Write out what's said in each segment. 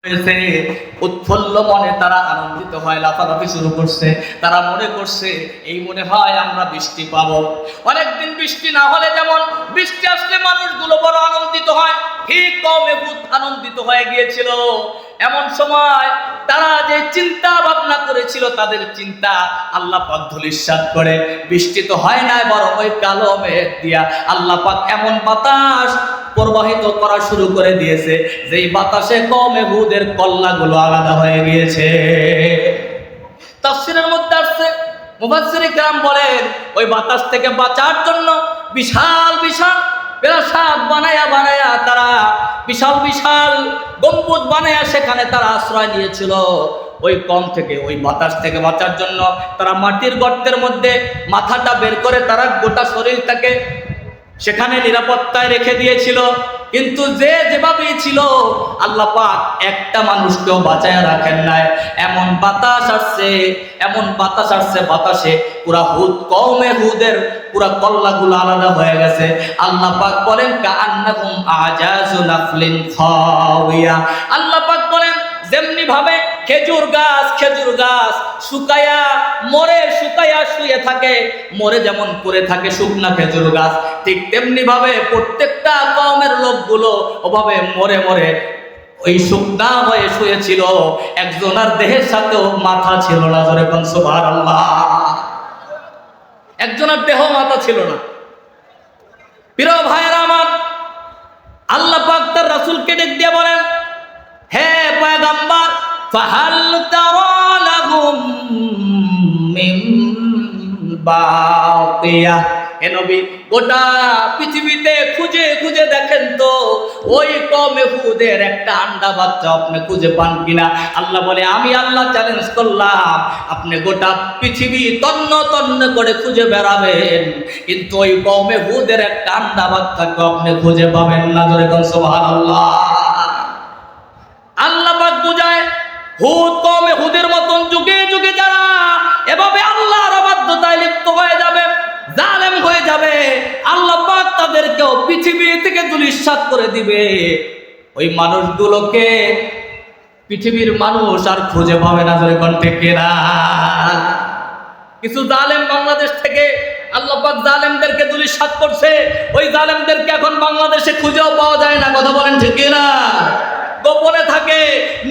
হয়েছে। উৎফুল্ল মনে তারা আনন্দিত হয়, লাফালাফি শুরু করছে। তারা মনে করছে এই মনে হয় আমরা বৃষ্টি পাবো। অনেকদিন বৃষ্টি না হলে যেমন বৃষ্টি আসলে মানুষগুলো বড় আনন্দিত হয়, ঠিক কওমে হুদ আনন্দিত হয়ে গিয়েছিল। এমন সময় তারা যে চিন্তা ভাবনা করেছিল, তাদের চিন্তা আল্লাহ পাক ধূলিসাৎ করে। বৃষ্টি তো হয় না, বরং ওই কালো মেঘ দিয়া আল্লাহ পাক এমন বাতাস প্রবাহিত করা শুরু করে দিয়েছে, যেই বাতাসে কওমে হুদের কল্লাগুলো আলাদা হয়ে গিয়েছে। তাফসীরের মধ্যে আসছে, মুফাসসির কিরাম বলেন ওই বাতাস থেকে বাঁচার জন্য বিশাল বিশাল প্রাসাদ বানায়া তারা বিশাল বিশাল গম্বুজ বানায়া সেখানে তারা আশ্রয় নিয়েছিল। ওই কম থেকে, ওই বাতাস থেকে বাঁচার জন্য তারা মাটির গর্তের মধ্যে মাথাটা বের করে তারা গোটা শরীরটাকে সেখানে নিরাপত্তায় রেখে দিয়েছিল। কিন্তু যে যেভাবেই ছিল, আল্লাহ পাক একটা মানুষকেও বাঁচায় রাখেন নাই। এমন বাতাস আসছে, এমন বাতাস আসছে, বাতাসে পুরা কওমে হুদের পুরা কল্লাগুলো আলাদা হয়ে গেছে। আল্লাহ পাক বলেন কাআন্নাকুম আজাজু নাখলিন খাওয়িয়া। আল্লাহ পাক বলেন যেমনি ভাবে খেজুর গাছ শুকায়া শুয়ে থাকে, মরে যেমন পড়ে থাকে শুকনা খেজুর গাছ, ঠিক তেমনি ভাবে প্রত্যেকটা কওমের লোকগুলো ওভাবে মরে ওই শুকনা হয়ে শুয়েছিল। একজনের দেহের সাথেও মাথা ছিল না। জোরে কোন সুবহানাল্লাহ। একজনের দেহ মাথা ছিল না। প্রিয় ভাইয়েরা আমার, আল্লাহ পাক তার রাসূলকে ডেকে দিয়ে বলেন, হে পয়গম্বর, ফাহাল তারা লাহুম মিন বাকিয়া। হে নবী, গোটা পৃথিবীতে খুঁজে খুঁজে দেখেন তো ওই কওমে হুদের একটা আন্ডা বাচ্চা আপনি খুঁজে পান কিনা। আল্লাহ বলে, আমি আল্লাহ চ্যালেঞ্জ করলাম, আপনি গোটা পৃথিবী তন্ন তন্ন করে খুঁজে বেড়াবেন, কিন্তু ওই কওমে হুদের একটা আন্ডা বাচ্চাকে আপনি খুঁজে পাবেন না। জোরে কোন সুবহানাল্লাহ। আল্লাহ পাক বুঝায়, কওমে হুদের মতন যুগে যুগে যারা এভাবে আল্লাহর অবাধ্যতায় লিপ্ত হয়ে যাবে, জালেম হয়ে যাবে, আল্লাহ পাক তাদেরকেও পৃথিবী থেকে ধূলিসাৎ করে দিবে। ওই মানুষগুলোকে পৃথিবীর মানুষ আর খুঁজে পাবে না। জোরে কোন ঠিক কিনা? কিছু জালেম বাংলাদেশ থেকে আল্লাহ পাক জালেমদেরকে ধূলিসাৎ করছে। ওই জালেমদেরকে এখন বাংলাদেশে খুঁজেও পাওয়া যায় না। কথা বলেন ঠিক কিনা? গোপনে থাকে,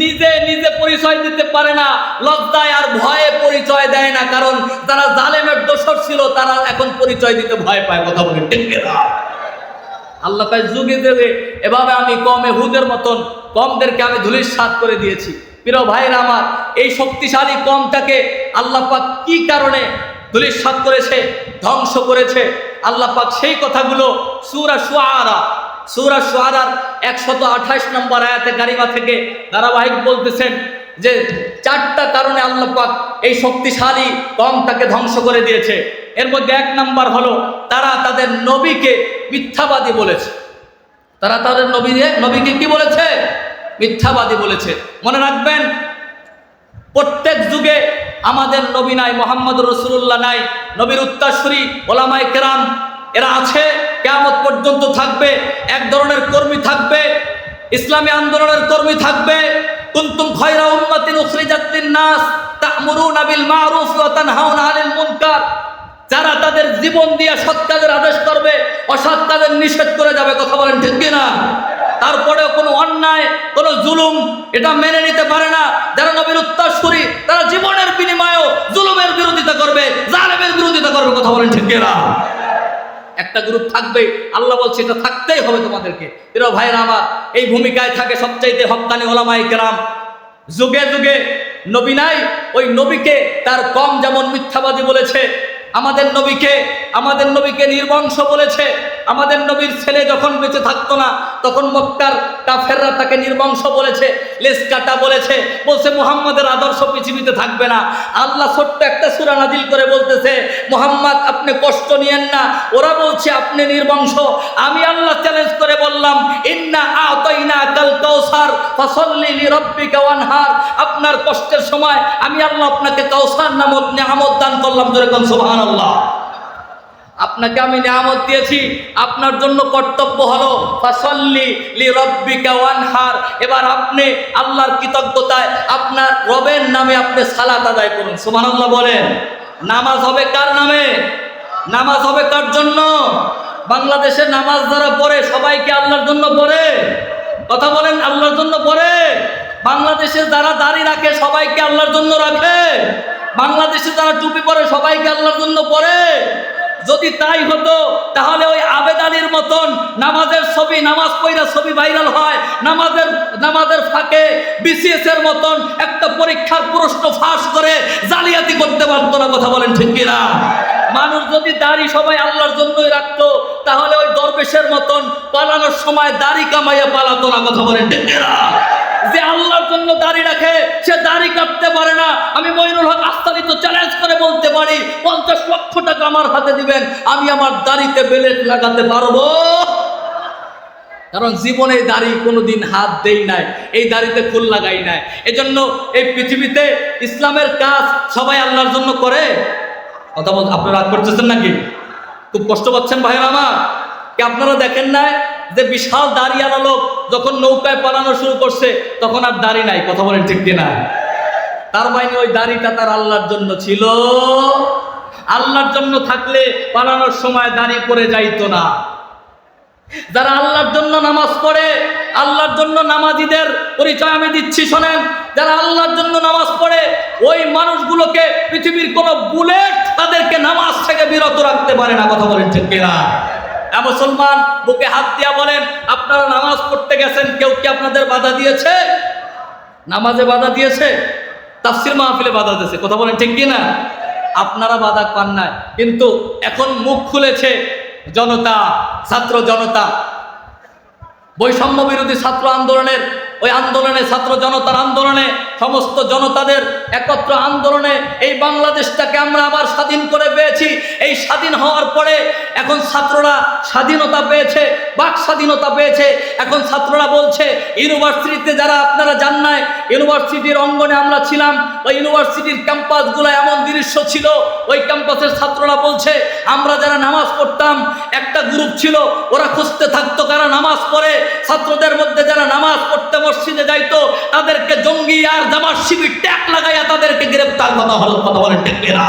নিজে নিজে পরিচয় দিতে পারে না, লজ্জায় আর ভয়ে পরিচয় দেয় না। কারণ যারা জালেমের দোষর ছিল তারা এখন পরিচয় দিতে ভয় পায়। কথা বলেন ঠিক কিনা? আল্লাহ পাক যুগে যুগে এভাবে আমি কওমে হুদের মতন কওমদেরকে আমি ধূলিসাৎ করে দিয়েছি। প্রিয় ভাইরা আমার, এই শক্তিশালী কওমটাকে আল্লাহ পাক কি কারণে ধূলিসাৎ করেছে, ধ্বংস করেছে, আল্লাহ পাক সেই কথাগুলো সূরা শুআরার 128 নম্বর আয়াতে কারিমা থেকে ধারাবাহিক বলতেছেন যে চারটা কারণে আল্লাহ পাক এই শক্তিশালী কওমটাকে ধ্বংস করে দিয়েছে। এর মধ্যে 1 নাম্বার হলো তারা তাদের নবীকে মিথ্যাবাদী বলেছে। তারা তাদের নবীকে কি বলেছে? মিথ্যাবাদী বলেছে। মনে রাখবেন, প্রত্যেক যুগে আমাদের নবী নাই, মুহাম্মদুর রাসূলুল্লাহ নাই, নবীর উত্তরসূরি ওলামায়ে কেরাম এরা আছে, কিয়ামত পর্যন্ত থাকবে। এক ধরনের কর্মী থাকবে, ইসলামী আন্দোলনের কর্মী থাকবে। কুনতুম খায়রা উম্মাতিন উখরিজাত লিন-নাস তা'মুরুনা বিল মা'রুফ ওয়া তানহাউনা আনিল মুনকার। যারা তাদের জীবন দিয়ে সৎ কাজের আদেশ করবে, অসৎ কাজের নিষেধ করে যাবে। কথা বলেন ঠিক কিনা? তারপরেও কোনো অন্যায়, কোনো জুলুম এটা মেনে নিতে পারে না। যারা নবীর উত্তরসূরি, তারা জীবনের বিনিময়েও জুলুমের বিরোধিতা করবে, জালেমের বিরোধিতা করবে। কথা বলেন ঠিক কিনা? একটা গ্রুপ থাকবে, আল্লাহ বলছে এটা থাকতেই হবে তোমাদেরকে। প্রিয় ভাইরা আমার, এই ভূমিকায় থাকে সবচাইতে হক্কানি ওলামায়ে কেরাম। যুগে যুগে নবী নাই, ওই নবীকে তার কওম যেমন মিথ্যাবাদী বলেছে, আমাদের নবীকে নির্বংশ বলেছে। আমাদের নবীর ছেলে যখন বেঁচে থাকতো না, তখন মক্কার কাফেররা তাকে নির্বংশ বলেছে, লেজ কাটা বলেছে, বলছে মুহাম্মাদের আদর্শ পৃথিবীতে থাকবে না। আল্লাহ ছোট্ট একটা সূরা নাজিল করে বলতেছে, মুহাম্মদ আপনি কষ্ট নিয়েন না, ওরা বলছে আপনি নির্বংশ। আমি আল্লাহ চ্যালেঞ্জ করে বললাম, ইন্না আতাইনাকাল কাউসার ফাসাল্লি লিরাব্বিকা ওয়ানহার। আপনার কষ্টের সময় আমি আল্লাহ আপনাকে কাউসার নামক নিয়ামত দান করলাম। জোরে কোন সুবহানাল্লাহ। আপনাকে আমি নিয়ামত দিয়েছি, আপনার জন্য কর্তব্য হলো ফাসাল্লি লিরাব্বিকা ওয়ানহার। এবার আপনি আল্লাহর কৃতজ্ঞতায় আপনার রবের নামে আপনি সালাত আদায় করুন। সুবহানাল্লাহ বলেন। নামাজ হবে কার নামে? নামাজ হবে কার জন্য? বাংলাদেশে নামাজ যারা পড়ে সবাই কি আল্লাহর জন্য পড়ে? কথা বলেন, আল্লাহর জন্য পড়ে? বাংলাদেশে যারা দাড়ি রাখে সবাই কি আল্লাহর জন্য রাখে? বাংলাদেশে যারা টুপি পরে সবাই কি আল্লাহর জন্য পড়ে? যদি তাই হতো তাহলে ওই আবেদ আলীর মতন নামাজের ছবি, নামাজ পড়া ছবি ভাইরাল হয়, নামাজের ফাঁকে বিসিএস এর মতন একটা পরীক্ষার প্রশ্ন ফাঁস করে জালিয়াতি করতে পারতো না। কথা বলেন ঠিক কিনা? মানুষ যদি দাড়ি সবাই আল্লাহর জন্যই রাখতো তাহলে ওই দরবেশের মতন পালানোর সময় দাড়ি কামাইয়া পালাতো না। কথা বলেন ঠিক কিনা? যে আল্লাহর জন্য দাড়ি রাখে সে দাড়ি কাটতে পারে না। আমি মঈনুল হক আস্তালিত চ্যালেঞ্জ করে বলতে পারি 50 লক্ষ টাকা আমার হাতে দিবেন, আমি আমার দাড়িতে বেলেট লাগাতে পারবো। কারণ জীবনে দাড়ি কোনোদিন হাত দেই নাই, এই দাড়িতে ফুল লাগাই নাই। এজন্য এই পৃথিবীতে ইসলামের কাজ সবাই আল্লাহর জন্য করে। কথা বল, আপনারা রাগ করতেছেন নাকি? খুব কষ্ট পাচ্ছেন ভাইয়ের আমার? কি আপনারা দেখেন নাই যে বিশাল দাড়িওয়ালা লোক যখন নৌকায় পালানো শুরু করছে তখন আর দাড়ি নাই? কথা বলেন ঠিক কিনা? তার মানে ওই দাড়িটা তার আল্লাহর জন্য ছিল। আল্লাহর জন্য থাকলে পালানোর সময় দাড়ি পড়ে যাইতো না। যারা আল্লাহর জন্য নামাজ পড়ে, আল্লাহর জন্য নামাজিদের পরিচয় আমি দিচ্ছি শোনেন। যারা আল্লাহর জন্য নামাজ পড়ে ওই মানুষগুলোকে পৃথিবীর কোনো বুলেট তাদেরকে নামাজ থেকে বিরত রাখতে পারে না। কথা বলেন ঠিক কিনা? মুসলমান বুকে হাত দিয়া বলেন, আপনারা নামাজ পড়তে গেছেন, কেউ কি আপনাদের বাধা দিয়েছে? নামাজে বাধা দিয়েছে? তাফসীর মাহফিলে বাধা দিয়েছে? কথা বলেন ঠিক কিনা? আপনারা বাধা পান নাই, কিন্তু এখন মুখ খুলেছে জনতা, ছাত্র জনতা। বৈষম্য বিরোধী ছাত্র আন্দোলনের ওই আন্দোলনে, ছাত্র জনতার আন্দোলনে, সমস্ত জনতাদের একত্র আন্দোলনে এই বাংলাদেশটাকে আমরা আবার স্বাধীন করে পেয়েছি। এই স্বাধীন হওয়ার পরে এখন ছাত্ররা স্বাধীনতা পেয়েছে, বাক স্বাধীনতা পেয়েছে। এখন ছাত্ররা বলছে ইউনিভার্সিটিতে যারা আপনারা যান নাই, ইউনিভার্সিটির অঙ্গনে আমরা ছিলাম, ওই ইউনিভার্সিটির ক্যাম্পাসগুলো এমন দৃশ্য ছিল, ওই ক্যাম্পাসের ছাত্ররা বলছে আমরা যারা নামাজ পড়তাম একটা গ্রুপ ছিল, ওরা খুঁজতে থাকতো কারা নামাজ পড়ে। ছাত্রদের মধ্যে যারা নামাজ পড়তে মসজিদে যাইতো তাদেরকে জঙ্গি আর জামাত শিবির ট্যাগ লাগাইয়া তাদেরকে গ্রেফতার করা হলো। কথা বলেন ঠিক কিনা?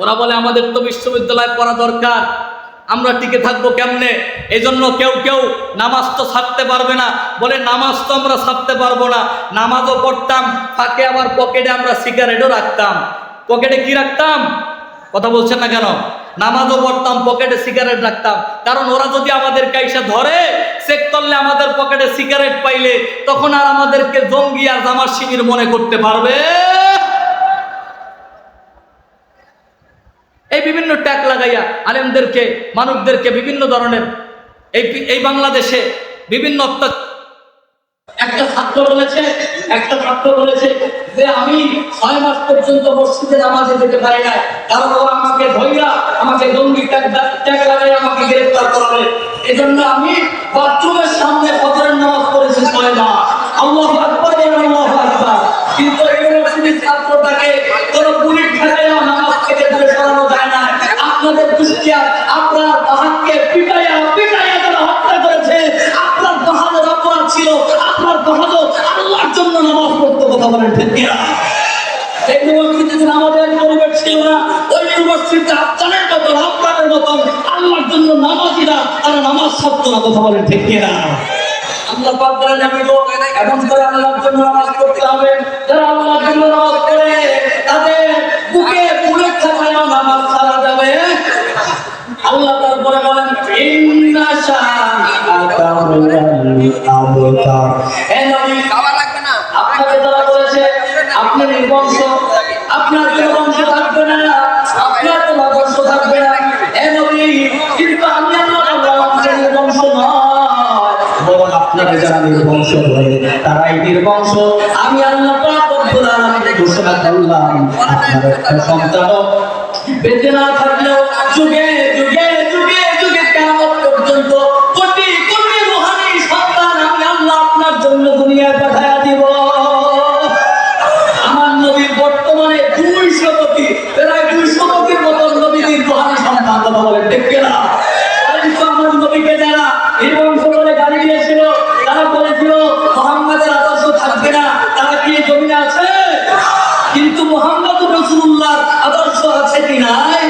ওরা বলে আমাদের তো বিশ্ববিদ্যালয়ে পড়া দরকার, আমরা টিকে থাকবো কেমনে? এজন্য কেউ কেউ নামাজ তো ছাড়তে পারবে না, বলে নামাজ তো আমরা ছাড়তে পারবো না। নামাজও পড়তাম, ফাঁকে আবার পকেটে আমরা সিগারেটও রাখতাম। পকেটে কি রাখতাম? কথা বলছেন না কেন? নামাজও পড়তাম, পকেটে সিগারেট রাখতাম। কারণ ওরা যদি আমাদেরকে এসে ধরে, চেক করলে আমাদের পকেটে সিগারেট পাইলে তখন আর আমাদেরকে জঙ্গি আর জামাত শিবির মনে করতে পারবে। এই বিভিন্ন ট্যাগ লাগাইয়া আলেমদেরকে, মানুষদেরকে বিভিন্ন ধরনের এই বাংলাদেশে বিভিন্ন একটা ছাত্র বলেছে যে আমি 6 মাস পর্যন্ত মসজিদে নামাজে যেতে পারি না, কারণ ওরা আমাকে ধইরা আমাকে জঙ্গি ট্যাগ লাগাই আমাকে গ্রেফতার করবে। এজন্য আমি বাথরুমের সামনে ফজরের নামাজ পড়েছি 6 মাস। আল্লাহু আকবার, আল্লাহু আকবার। কিন্তু ইউনিভার্সিটির ছাত্রটাকে কোনো পুলিশ ঠেকাইয়া নামাজ থেকে দূরে সরানো যায় না। আপনাদের দৃষ্টিয়া আপনার বাহাদকে পিটাইয়া যারা হত্যা করেছে, আপনার বাহাদের অপরাধ ছিল, আপনার বাহাদুর আল্লাহর জন্য নামাজ পড়তে। কথা বলেন ঠিক কিনা? এই ইউনিভার্সিটিতে নামাজের পরিবেশ ছিল না। ওই ইউনিভার্সিটিতে আপনাদের মতন, আপনাদের মতন আল্লাহর জন্য নামাজিরা তারা নামাজ ছাড়তো না। কথা বলেন ঠিক কিনা? আল্লাহ পাক বলেন আমি তো এমন করে আল্লাহর জন্য নামাজ পড়তে হবে। যারা আল্লাহর জন্য নামাজ পড়ে তাদের বুকে বুলেট থাকায়ও নামাজ ছাড়া যাবে। আল্লাহ তারপরে বলেন ইন্না শাআতা আবতার। এই নবী খাওয়া লাগবে না, আপনাকে যারা বলেছে আপনি নির্বংশ, আপনার কোনো বংশ থাকবে না, আপনার কোনো বংশ থাকবে না। এই নবী কিন্তু আমি আল্লাহ আপনার নির্বংশ নয়, বরং আপনাকে যারা নির্বংশ বলে তারাই নির্বংশ। আমি আল্লাহ পাক রব্বুল আলামিন ঘোষণা করলাম আপনার একটা সন্তান বেঁচে না থাকলেও যুগে যুগে যুগে যুগে কিয়ামত পর্যন্ত কোটি কোটি রূহানি সন্তান আমি আল্লাহ আপনার জন্য দুনিয়ায় পাঠায়া দিব। আমার নবীর বর্তমানে 200 কোটি, প্রায় 200 কোটির মতো নবীর রূহানি সন্তান। রাসূলুল্লাহর আদর্শ আছে কি নাই?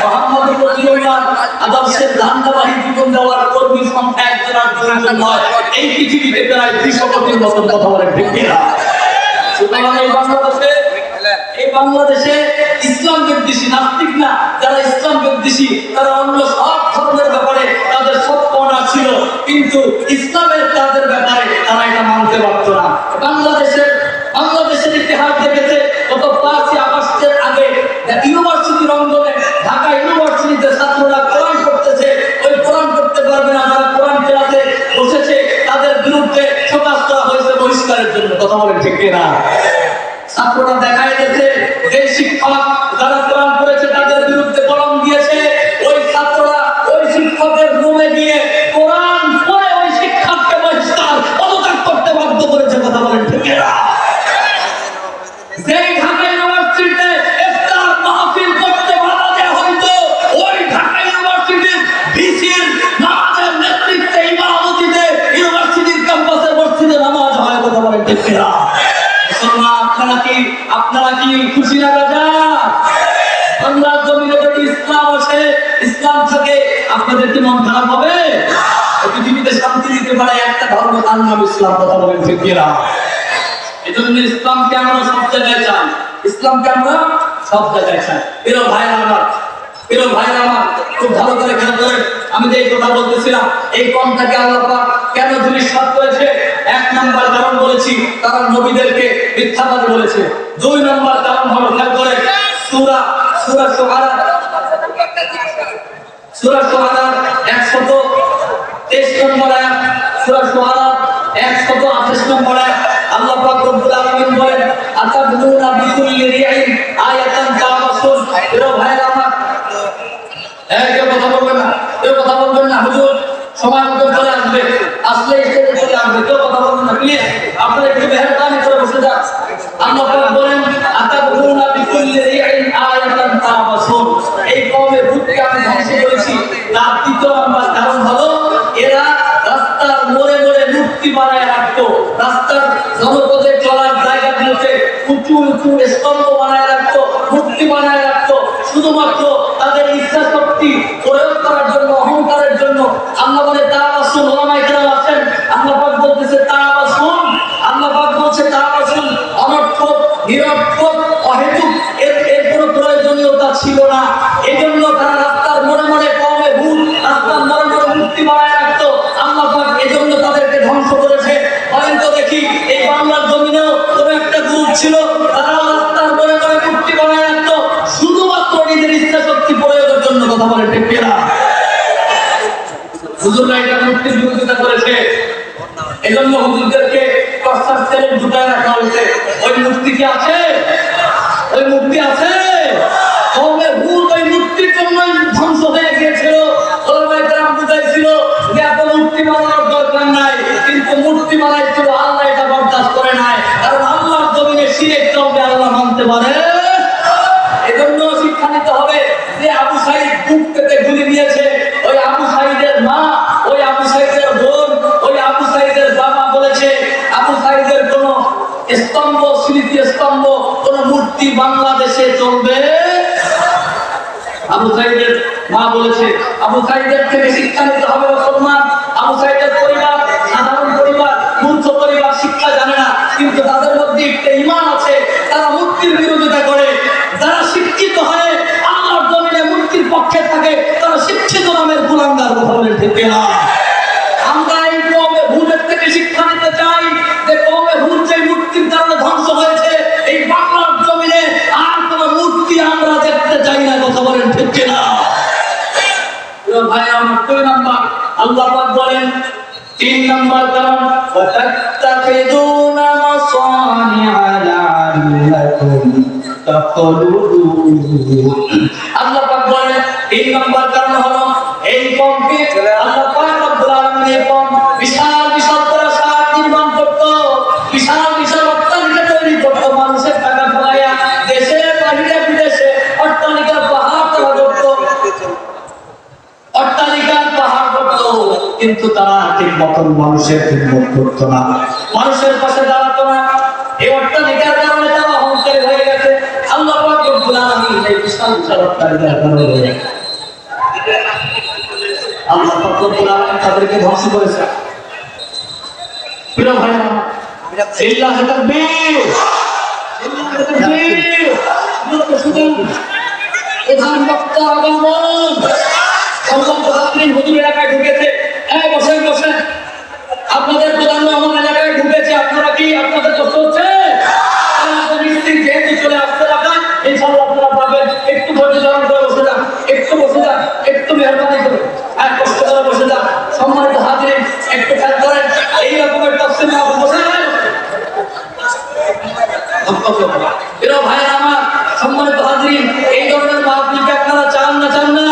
মুহাম্মদুর রাসূলুল্লাহর আদর্শের ধান্দাবাহী জীবন দেওয়ার কর্মী সংখ্যা একজন আর দুইজন নয়, এই পৃথিবীতে প্রায় 200 কোটির মতন কথা বলেন ঠিক কিনা? সুতরাং এই বাংলাদেশে ইসলাম বিদ্বেষী নাস্তিক না, যারা ইসলাম বিদ্বেষী তারা অন্য সব ধর্মের ব্যাপারে তাদের সৎপনা ছিল, কিন্তু ইসলামের তাদের ব্যাপারে তারা এটা মানতে পারত না। বাংলাদেশের ইতিহাস দেখেছে গত 5ই আগস্টের আগে ইউনিভার্সিটির অঙ্গনে ঢাকা ইউনিভার্সিটিতে ছাত্ররা কোরআন পড়তেছে, ওই কোরআন পড়তে পারবে না, যারা কোরআন ক্লাসে বসেছে তাদের বিরুদ্ধে প্রকাশ করা হয়েছে বহিষ্কারের জন্য। কথা বলেন ঠিক কিনা? ছাত্ররা দেখাই গেছে যে শিক্ষক যারা কোরআন পড়েছে তাদের বিরুদ্ধে কলম দিয়েছে, ওই ছাত্ররা ওই শিক্ষকের রুমে গিয়ে কোরআন পড়ে ওই শিক্ষককে বহিষ্কার পদত্যাগ করতে বাধ্য করেছে। কথা বলেন ঠিক কিনা? যেই ঢাকা ইউনিভার্সিটিতে ইফতার মাহফিল করতে বাধা দেওয়া হইতো, ওই ঢাকা ইউনিভার্সিটির ভিসির নামাজের নেতৃত্বে ইমামতিতে ইউনিভার্সিটির ক্যাম্পাসে মসজিদে নামাজ হয়। কথা বলেন ঠিক কিনা? আপনারা কি খুশি না রাজা? বাংলার জমিনে যদি ইসলাম আসে, ইসলাম থাকে, আপনাদের কি মন খারাপ হবে? পৃথিবীতে শান্তি দিতে পারে একটা ধর্ম, তার নাম ইসলাম। কথা বলেন ঠিক কিনা? এজন্য ইসলামকে আমরা সব জায়গায় চাই, ইসলামকে আমরা সব জায়গায় চাই। প্রিয় ভাইরা আমার, খুব ভালো করে খেয়াল করেন, আমি যে কথা বলতেছিলাম এই কমটাকে আল্লাহ পাক কেন ধূলিসাৎ করেছে? 1 নম্বর কারণ বলেছি, তারা নবীদেরকে মিথ্যাবাদী বলেছে। 2 নম্বর কারণ হলো, খেয়াল করে সূরা শুআরা 123 নম্বর আয়াত, সূরা শুআরা 128 নম্বর আয়াত, আল্লাহ পাক রব্বুল আলামিন বলেন আতাবুনা বিকুল্লি রিআইন আয়াতান তাবাসুন। প্রিয় ভাইরা আমার, কেউ কথা বলবেন না, হুজুর সময় মতো চলে আসবে, আসলে স্টেজে চলে আসবে, কেউ কথা বলবেন না প্লিজ, আপনারা একটু মেহরবানি করে বসে যান। আল্লাহ পাক বলেন আতাবুনা বিকুল্লি রিআইন আয়াতান তাবাসুন। এই কওমের ভূতকে আমি ধ্বংস করেছি। তার 2 নম্বর কারণ হলো এরা রাস্তার মোড়ে মোড়ে মূর্তি বানায় রাখতো, রাস্তার জনপদে চলার জায়গাগুলোতে উঁচু উঁচু স্তম্ভ বানায় রাখতো, মূর্তি বানায় রাখতো, শুধুমাত্র তাদের ইচ্ছা শক্তি প্রয়োগ করার জন্য, অহংকারের জন্য। আল্লাহ বলে তাবাসুন, ওলামায়ে কেরাম আছেন, আল্লাহ পাক বলতেছে তাবাসুন, আল্লাহ পাক বলছে তাবাসুন, অনর্থক, নিরর্থক, অহেতুক, এর কোনো প্রয়োজনীয়তা ছিল না। এজন্য তারা রাস্তার মোড়ে মোড়ে কওমে হুদ রাস্তার মোড়ে মোড়ে মূর্তি বানায় রাখতো। আল্লাহ পাক এজন্য তাদেরকে ধ্বংস করেছে। বলেন তো দেখি, এই বাংলার জমিনেও কোনো একটা গ্রুপ ছিল, তারা রাস্তার মোড়ে মোড়ে মূর্তি বানায় রাখতো শুধুমাত্র নিজের ইচ্ছা শক্তি প্রয়োগের জন্য। কথা বলে ঠিক কিনা? হুজুররা এটা মূর্তির বিরোধিতা করেছে, এজন্য হুজুরদেরকে কষ্টার তেলে ঢুকায় রাখা হয়েছে। ওই মূর্তি কি আছে? ওই মূর্তি আছে? কওমে হুদ ওই মূর্তির জন্যই ধ্বংস হয়ে গিয়েছিল। ওলামায়ে কেরাম বুঝাইছিল যে এত মূর্তি বানানোর দরকার নাই, কিন্তু মূর্তি বানাইছিল আল্লাহ, এটা বরদাস্ত করে নাই, কারণ আল্লাহর জমিনে শিরক চলবে, আল্লাহ মানতে পারে। এজন্য শিক্ষা নিতে হবে যে আবু সাঈদ বুক পেতে গুলি দিয়েছে, ওই আবু সাঈদের মা, ওই আবু সাঈদের বোন, ওই আবু সাঈদের বাবা বলেছে আবু সাঈদের কোন স্তম্ভ, স্মৃতি স্তম্ভ, কোন মূর্তি বাংলাদেশে চলবে। আবু সাঈদের মা বলেছে। আবু সাঈদের থেকে শিক্ষা নিতে হবে মুসলমান। আবু সাঈদের পরিবার সাধারণ পরিবার, মূর্খ পরিবার, শিক্ষা জানে না, কিন্তু তাদের মধ্যে একটা ঈমান আছে, তারা মূর্তির বিরোধিতা করে। যারা শিক্ষিত হয় আল্লাহর জমিনে মূর্তির পক্ষে থাকে, তারা শিক্ষিত নামের কুলাঙ্গার। কথা বলেন ঠিক কিনা? আমরা এই কওমে হুদের থেকে শিক্ষা নিতে চাই যে কওমে হুদ যে মূর্তির কারণে ধ্বংস হয়েছে, এই বাংলার জমিনে আর কোন মূর্তি আমরা দেখতে চাই না। কথা বলেন ঠিক কিনা? ভাই আমার 2 নম্বর আল্লাহ পাক বলেন, 3 নম্বর কারণ ওয়াতাত্তাখিযুনা মাসানিআ লাআল্লাকুম তাখলুদুন। আল্লাহ পাক বলেন 3 নম্বর কারণ হলো এই কওমকে আল্লাহ পাক রব্বুল আলামিন এই কওম বিশাল বিশাল প্রাসাদ নির্মাণ করত, বিশাল বিশাল অট্টালিকা তৈরি করত, মানুষের টাকা ফলাইয়া দেশে বাহিরে বিদেশে অট্টালিকার পাহাড় তৈরি করত, অট্টালিকার পাহাড় করত, কিন্তু তারা ঠিক মতন মানুষের খিদমত করতো না, মানুষের পাশে দাঁড়াতো না। এই অট্টালিকার কারণে তারা অহংকারী হয়ে গেছে। আল্লাহ পাক এই বিশাল বিশাল অট্টালিকা আপনারা হয়ে আল্লাহ পাক রব্বুল আলামিন তাদেরকে ধ্বংস করেছে। প্রিয় ভাইরা, লিল্লাহি তাকবীর, লিল্লাহি তাকবীর। প্রধান বক্তা আগমন, সম্মানিত হাজিরিন, হুজুর এলাকায় ঢুকেছে। এই বসেন বসেন, আপনাদের প্রধান মেহমান এলাকায় ঢুকেছে। আপনারা কি আপনাদের কষ্ট হচ্ছে? যেহেতু চলে আসতে এলাকায় ইনশাআল্লাহ আপনারা পাবেন। একটু ধৈর্য ধারণ করে বসে যান, একটু বসে যান, একটু মেহরবানি করে কষ্ট করে বসে যান। সম্মানিত হাজিরিন, একটু খেয়াল করেন, এই রকমের তাফসীর না বসে যান। প্রিয় ভাইরা আমার, সম্মানিত হাজিরিন, এই ধরনের মাহফিলকে আপনারা চান না চান না?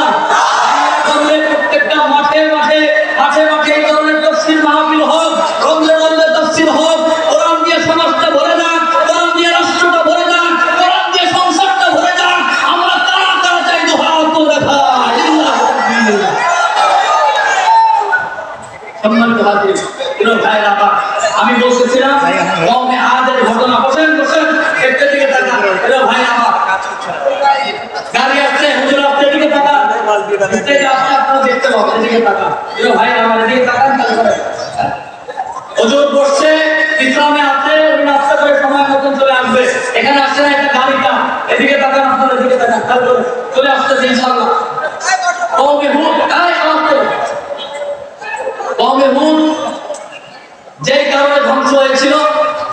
প্রত্যেকটা মাঠে মাঠে মাঠে মাঠে এই ধরনের তাফসীর মাহফিল হোক, রমলে রমলে তাফসীর হোক। কোরআন দিয়ে সমাজটা ভরে যান, কোরআন দিয়ে রাষ্ট্রটা ভরে যান, কোরআন দিয়ে সংসারটা ভরে যান। আমরা কারা কারা চাই দুহাত তুলে দেখাই। সম্মানিত হাজিরিন, প্রিয় ভাইরা আমার, আমি বলতেছিলাম কওমে আদের ঘটনা। বসেন বসেন, একটা দিকে তাকান। প্রিয় ভাইরা আমার, গাড়ি আসছে, হুজুর আসছে, এদিকে তাকান। স্টেজ আসছে, আপনারা দেখতে পাবেন, এদিকে তাকান। প্রিয় ভাইরা আমার, এদিকে তাকান। হুজুর বসছে, ইসলামে আছে, ওই নাস্তা করে সময় মতন চলে আসবে। এখানে আসছে না একটা গাড়িটা, এদিকে তাকান, আপনারা এদিকে তাকান। তারপরে চলে আসতেছে ইনশাআল্লাহ। কওমে হুদ, এই আসছে কওমে হুদ, যেই কারণে ধ্বংস হয়েছিল,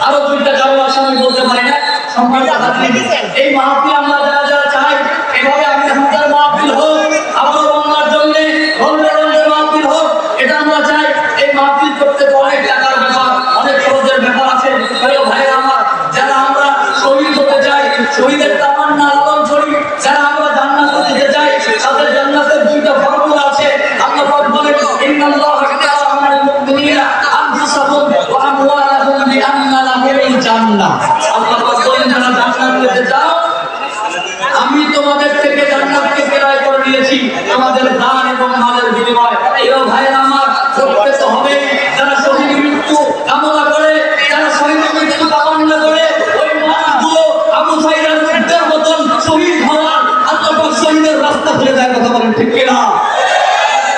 আরো দুইটা কারণ আছে, আমি বলতে পারি না। সম্মানিত হাজিরিন, এই মাহফিল আমরা যারা যারা চাই, এভাবে আমি হাজার মাহফিল হোক, আবারও বাংলার জন্য রমলে রমলে মাহফিল হোক, এটা আমরা চাই। এই মাহফিল করতে তো অনেক টাকার ব্যাপার, অনেক খরচের ব্যাপার আছে। প্রিয় ভাইরা আমার, যারা আমরা শহীদ হতে চাই, শহীদের তামান্না লালন করি, যারা আমরা জান্নাতে যেতে চাই, তাদের জান্নাতের দুইটা ফর্মুলা আছে। আল্লাহ পাক বলেন, ইন্নাল্লাহা কাতাবা আলাল মুমিনিনা আনফুসাহুম ওয়া আমওয়ালাহুম বিআন্না লাহুমুল জান্নাহ। আল্লাহ পাক বলেন, যারা জান্নাত পেতে চাও, আমি তোমাদের থেকে জান্নাতকে ক্রয় করে নিয়েছি তোমাদের দান এবং মালের বিনিময়ে। এই ভাইরা আমার, করতে তো হবে। যারা শহীদ মৃত্যু কামনা করে, যারা শহীদ মৃত্যু কামনা করে, ওই মানুষগুলো আবু সাইদের মতন শহীদ হওয়ার, আল্লাহ পাক শহীদের রাস্তা খুলে দেয়। কথা বলেন ঠিক কিনা?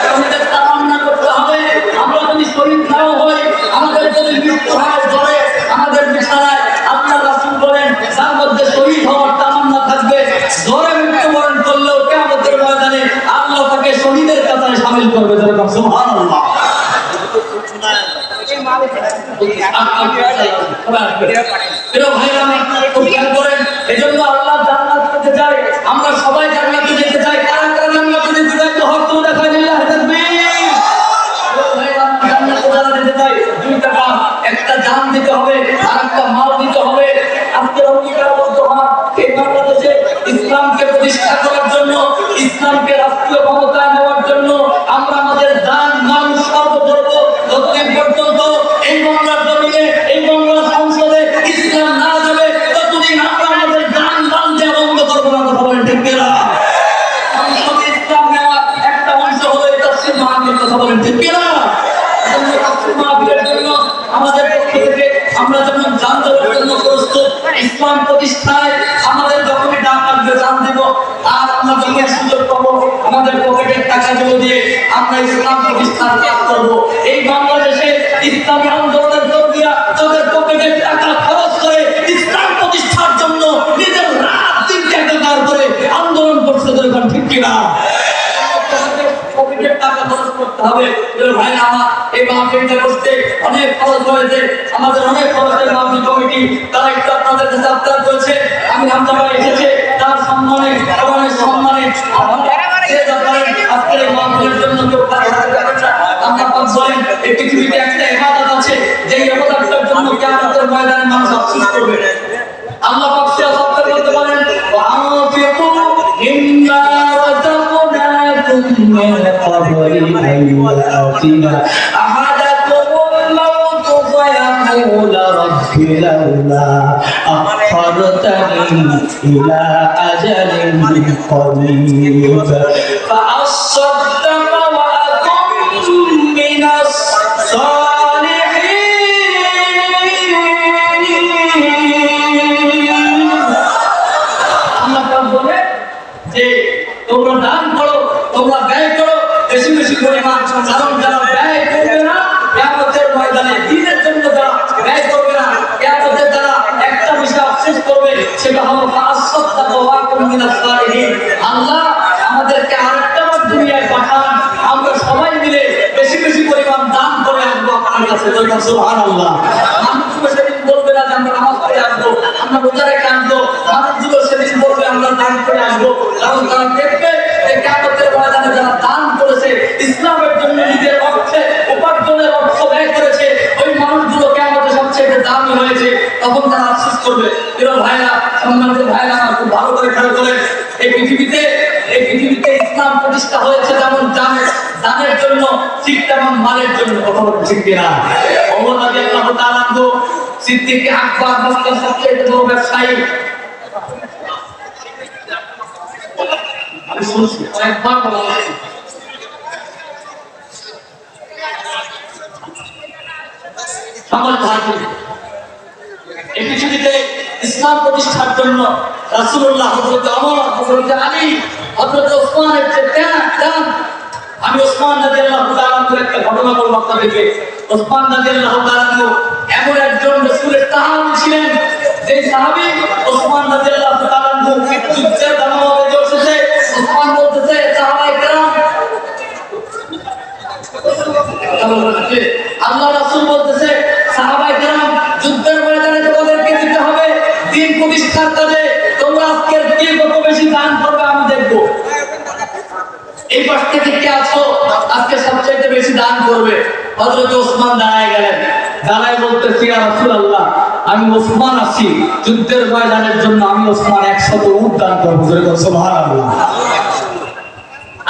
শহীদের তামান্না করতে হবে। আমরা যদি শহীদ নাও হই, আমাদের যদি মৃত্যু হয় জ্বরে, আমাদের বিছানায়, আল্লাহ রাসূল বলেন, তার মধ্যে শহীদ হওয়ার তামান্না থাকবে, জ্বরে মৃত্যুবরণ করলেও কিয়ামতের ময়দানে আল্লাহ তাকে শহীদের কাতারে শামিল করবে। সুবহানাল্লাহ। প্রিয় ভাইরা আমার, খুব খেয়াল করেন। এজন্য আল্লাহ জান্নাত পেতে চাই, আমরা সবাই জান্নাতে যেতে চাই। কারা কারা জান্নাতে যেতে চাই? তো হক তো দেখা লিল্লাহি তাকবীর। জান্নাতে যারা যেতে চাই, দুইটা কাজ, একটা জান দিতে হবে আর একটা মাল দিতে হবে। আজকে অঙ্গীকারবদ্ধ হন, এই বাংলাদেশে ইসলামকে প্রতিষ্ঠা করার জন্য, ইসলামকে রাষ্ট্রীয় ক্ষমতায় নেওয়ার জন্য আমরা আমাদের দান মাল উৎসর্গ করব। যতদিন পর্যন্ত এই বাংলার জমিনে, এই বাংলার সংসদে ইসলাম না যাবে, ততদিন আমরা আমাদের দান দান দেওয়া বন্ধ করবো না। কথা বলেন ঠিক কিনা? সংসদে ইসলাম নেওয়ার একটা অংশ হলো এই তাফসীর মাহফিল। কথা বলেন ঠিক কিনা? তাফসীর মাহফিলের জন্য আমাদের পক্ষ থেকে আমরা যেমন জান দেওয়ার জন্য প্রস্তুত, ইসলাম প্রতিষ্ঠায় আমাদের যখনই ডাক আসবে জান দেব। আর আমরা যখন সুযোগ পাবো, আমাদের পকেটের টাকাগুলো দিয়ে আমরা ইসলাম প্রতিষ্ঠার কাজ করবো। এই বাংলাদেশে ইসলামী আন্দোলনের জঙ্গিরা তাদের পকেটের টাকা খরচ করে ইসলাম প্রতিষ্ঠার জন্য নিজের রাত দিন একাকার করে আন্দোলন করছে। যখন ঠিক কিনা? পকেটের টাকা খরচ করতে হবে। ভাই আমার, এই মাহফিলটা করতে অনেক খরচ হয়েছে, আমাদের অনেক খরচের মাহফিল কমিটি তারা একটু আপনাদের কাছে আবদার করেছে। আমি হামজা ভাই এসেছে, তার সম্মানে, সবার সম্মানে আজকের এই মাহফিলের জন্য কেউ খালি হাতে যাবেন না। আল্লাহ পাক বলেন, এই পৃথিবীতে একটা ইবাদত আছে, যেই ইবাদতটার জন্য কিয়ামতের ময়দানে মানুষ আফসোস করবে। আল্লাহ পাক সে শব্দ বলতে বলেন, ওয়া আনফিকু মিম্মা রাযাকনাকুম মিন ক্বাবলি আন ইয়াতিয়া আহাদাকুমুল মাউতু ফায়াকুলা রাব্বি লাউলা আখখারতানি ইলা আজালিন করিব ফাআসাদদাকা ওয়া আকুম মিনাস সালিহিন। আল্লাহ বলে সেটা হলো আল্লাহ আমাদেরকে আরেকটা বার দুনিয়ায় পাঠান, আমরা সবাই মিলে বেশি বেশি পরিমাণ দান করে আসবো আপনার কাছে। সুবহানাল্লাহ। মানুষগুলো সেদিন বলবে না যে আমরা নামাজ পড়ে আসবো, আমরা রোজা রেখে আসবো, মানুষগুলো সেদিন বলবে আমরা দান করে আসবো, কারণ তারা দেখবে যে কিয়ামতের ময়দানে যারা দান করেছে, ইসলামের জন্য নিজের অর্থে উপার্জনের অর্থ ব্যয় করেছে, ওই মানুষগুলো কিয়ামতে সবচেয়ে দামি হয়েছে, তখন তারা আফসোস করবে। প্রিয় ভাইরা, সম্মানিত ভাইরা, আমার খুব ভালো করে খেয়াল করেন, এই পৃথিবীতে ইসলাম প্রতিষ্ঠা হয়েছে যেমন দানের জন্য, ঠিক তেমন মালের জন্য। কথা বলতে ঠিক কিনা? ওমর রাদিয়াল্লাহু তাআলা আনহু সিদ্দিক আকবর, মক্কার সবচেয়ে বড় ব্যবসায়ী। আমি শুনছি অনেকবার বলা হয়েছে, এই পৃথিবীতে ইসলাম প্রতিষ্ঠার জন্য রাসূলুল্লাহ, হযরত ওমর, হযরত আলী, হযরত ওসমানের যে ত্যাগ, আমি ওসমান রাদিয়াল্লাহু তাআলা আনহুর একটা ঘটনা বলবো আপনাদেরকে। ওসমান রাদিয়াল্লাহু তাআলা আনহু এমন একজন রাসূলের সাহাবী ছিলেন, যে সাহাবী ওসমান রাদিয়াল্লাহু তাআলা আনহু যুদ্ধের দামামে বসেছে, ওসমান বলতেছে সাহাবায়ে কেরাম, আল্লাহ রাসূল বলতেছে সাহাবায়ে কেরাম, যুদ্ধের ময়দানে তোমাদেরকে দিতে হবে দিন প্রতিষ্ঠার কাজে, তোমরা আজকের কে কত বেশি দান করবে আমি দেখবো। এই পাশ থেকে কে আছো আজকে সবচেয়ে বেশি দান করবে? হযরত ওসমান দাঁড়ায় গেলেন, দাঁড়ায় বলতেছে ইয়া রাসূলুল্লাহ, আমি ওসমান আছি যুদ্ধের ময়দানের জন্য, আমি ওসমান 100 উট দান করব। সুবহানাল্লাহ।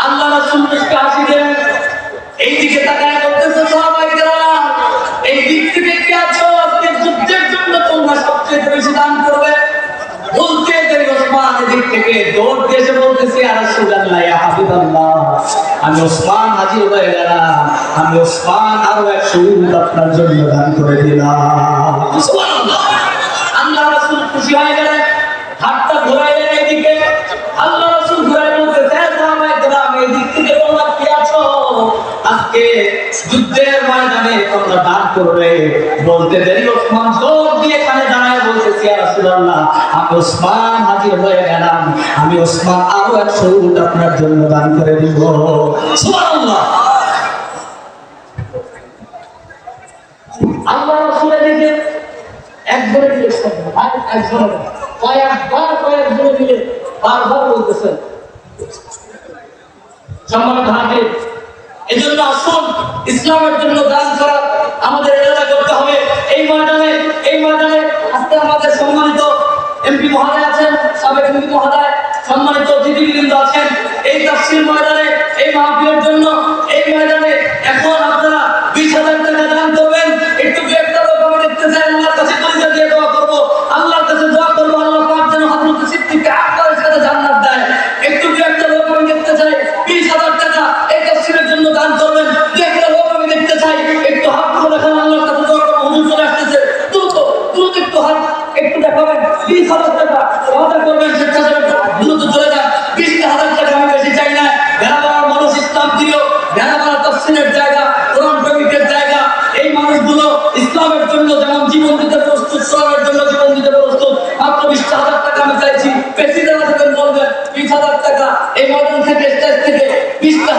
আল্লাহ রাসূল মুস্কে হাসি দিলেন, এই দিকে তাকায় বলতেছে সাহাবায়ে কেরাম, এই দিক থেকে কে আছো আজকে যুদ্ধের জন্য তোমরা সবচেয়ে বেশি দান করবে? বলতে দেরি ওসমান এদিক থেকে দৌড় দিয়ে এসে বলতেছে ইয়া রাসূলুল্লাহ, ইয়া হাবিবাল্লাহ, আমি ওসমান হাজির হয়ে গেলাম, আমি ওসমান আরো 100 উট আপনার জন্য দান করে দিলাম। সুবহানাল্লাহ। আল্লাহ রাসূল খুশি হয়ে গেলেন, হাতটা ঘোরাইলেন এদিকে, আল্লাহ রাসূল ঘোরাই বলতেছে সাহাবায়ে কেরাম, এই দিক থেকে তোমরা কে আছো আজকে যুদ্ধের ময়দানে তোমরা দান করবে? বলতে দেরি ওসমান দৌড় দিয়ে কানে দাঁড়ায় বলতেছে ইয়া রাসূলুল্লাহ, আমি ওসমান হাজির হয়ে গেলাম, আমি ওসমান আরো 100 উট আপনার জন্য দান করে দিব। সুবহানাল্লাহ। আল্লাহ রাসূলের দিকে একবারে দিয়েছেন, একজনের কয়েকজনে মিলে বারবার বলতেছেন। সম্মানিত হাজির, এজন্য আসুন ইসলামের জন্য দান করা আমাদের এলাকা করতে হবে। এই ময়দানে আজকে আমাদের সম্মানিত এমপি মহোদয় আছেন, সাবেক এমপি মহোদয়, সম্মানিত অতিথিবৃন্দ আছেন। এই তাফসীর ময়দানে, এই মাহফিলের জন্য এই ময়দানে এখন আপনারা 20,000 টাকা দান করবেন। একটু একটা লোক আমি দেখতে চাই, আল্লাহর কাছে কলিজা দিয়ে দোয়া করব, আল্লাহর কাছে দোয়া করব আল্লাহ পাক যেন হযরত সিদ্দিক আকবরের সাথে জান্নাত দেয়। একটু একটা লোক আমি দেখতে চাই 20,000 টাকা এই তাফসীরের জন্য দান করবেন। একটা লোক আমি দেখতে চাই, একটু হাত তুলে দেখান, আল্লাহর কাছে দোয়া করব, হুজুর চলে আসতেছে, দ্রুত একটু হাত একটু দেখাবেন। 20,000 টাকা ওয়াদা করবেন, স্বেচ্ছাসেবক দ্রুত চলে যান। 20,000 টাকা আমি বেশি চাই না। ভেড়াপাড়ার মানুষ ইসলাম প্রিয়, ভেড়াপাড়া তাফসীরের জায়গা, কোরআন প্রেমিকের জায়গা। এই মানুষগুলো ইসলামের জন্য যেমন জীবন দিতে প্রস্তুত, ইসলামের জন্য জীবন দিতে প্রস্তুত। মাত্র 20,000 টাকা আমি চাইছি। বেশি দেওয়া থাকেন বলবেন 20,000 টাকা এই ময়দান থেকে, স্টেজ থেকে 20,000